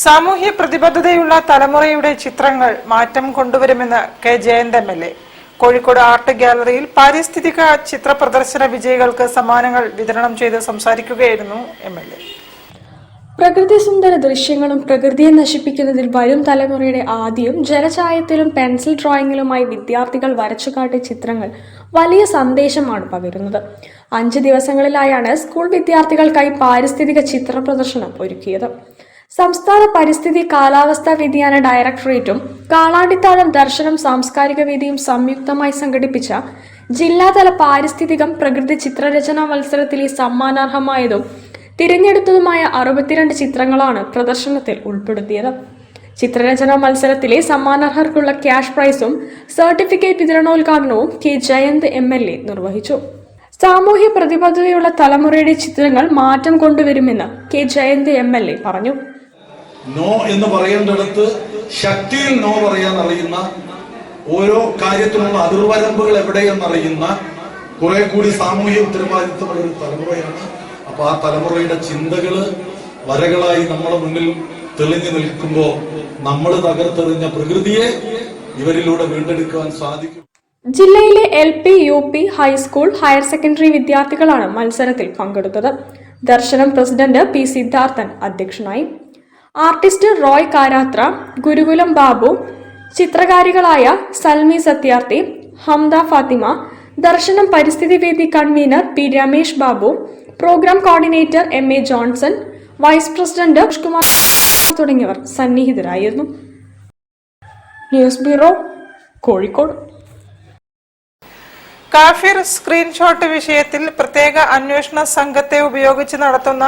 സാമൂഹ്യ പ്രതിബദ്ധതയുള്ള തലമുറയുടെ ചിത്രങ്ങൾ മാറ്റം കൊണ്ടുവരുമെന്ന് K Jayanth MLA. Kozhikode art ഗ്യാലറിയിൽ പാരിസ്ഥിതിക ചിത്ര പ്രദർശന വിജയികൾക്ക് സമ്മാനങ്ങൾ വിതരണം ചെയ്ത് സംസാരിക്കുകയായിരുന്നു എം.എൽ.എ. പ്രകൃതി സുന്ദര ദൃശ്യങ്ങളും പ്രകൃതിയെ നശിപ്പിക്കുന്നതിൽ വരും തലമുറയുടെ ആദ്യം ജലചായത്തിലും പെൻസിൽ ഡ്രോയിങ്ങിലുമായി വിദ്യാർത്ഥികൾ വരച്ചുകാട്ടിയ ചിത്രങ്ങൾ വലിയ സന്ദേശമാണ് പകരുന്നത്. 5 ദിവസങ്ങളിലായാണ് സ്കൂൾ വിദ്യാർത്ഥികൾക്കായി പാരിസ്ഥിതിക ചിത്ര പ്രദർശനം ഒരുക്കിയത്. സംസ്ഥാന പരിസ്ഥിതി കാലാവസ്ഥാ വ്യതിയാന ഡയറക്ടറേറ്റും കാളാണ്ടിത്താഴം ദർശനം സാംസ്കാരിക വേദിയും സംയുക്തമായി സംഘടിപ്പിച്ച ജില്ലാതല പാരിസ്ഥിതികം പ്രകൃതി ചിത്രരചനാ മത്സരത്തിലെ സമ്മാനാർഹമായതും തിരഞ്ഞെടുത്തതുമായ 62 ചിത്രങ്ങളാണ് പ്രദർശനത്തിൽ ഉൾപ്പെടുത്തിയത്. ചിത്രരചനാ മത്സരത്തിലെ സമ്മാനാർഹർക്കുള്ള ക്യാഷ് പ്രൈസും സർട്ടിഫിക്കറ്റ് വിതരണോദ്ഘാടനവും കെ ജയന്ത് എം.എൽ.എ. നിർവഹിച്ചു. സാമൂഹ്യ പ്രതിബദ്ധതയുള്ള തലമുറയുടെ ചിത്രങ്ങൾ മാറ്റം കൊണ്ടുവരുമെന്ന് കെ ജയന്ത് എം.എൽ.എ. പറഞ്ഞു. നോ എന്ന് പറയേണ്ടടുത്ത് ശക്തിയിൽ നോ പറയാൻ അറിയുന്ന, ഓരോ കാര്യത്തിനുള്ള അതിർവരമ്പുകൾ എവിടെയെന്നറിയുന്ന കുറെ കൂടി സാമൂഹ്യ ഉത്തരവാദിത്വമുള്ള ഒരു തലമുറയാണ്. അപ്പൊ ആ തലമുറയുടെ ചിന്തകള് വരകളായി നമ്മുടെ മുന്നിൽ തെളിഞ്ഞു നിൽക്കുമ്പോൾ നമ്മൾ തകർത്തെറിഞ്ഞ പ്രകൃതിയെ ഇവരിലൂടെ വീണ്ടെടുക്കാൻ സാധിക്കും. ജില്ലയിലെ LP, UP, high school, higher secondary വിദ്യാർത്ഥികളാണ് മത്സരത്തിൽ പങ്കെടുത്തത്. ദർശനം പ്രസിഡന്റ് പി സിദ്ധാർത്ഥൻ അധ്യക്ഷനായി. ആർട്ടിസ്റ്റ് റോയ് കാരാത്ര, ഗുരുകുലം ബാബു, ചിത്രകാരികളായ സൽമി സത്യാർത്ഥി, ഹംദ ഫാത്തിമ, ദർശനം പരിസ്ഥിതി വേദി convener P Ramesh Babu, programme coordinator MA Johnson, vice president Kumar തുടങ്ങിയവർ സന്നിഹിതരായിരുന്നു. News bureau, Kozhikode. കാഫിർ സ്ക്രീൻഷോട്ട് വിഷയത്തിൽ പ്രത്യേക അന്വേഷണ സംഘത്തെ ഉപയോഗിച്ച് നടത്തുന്ന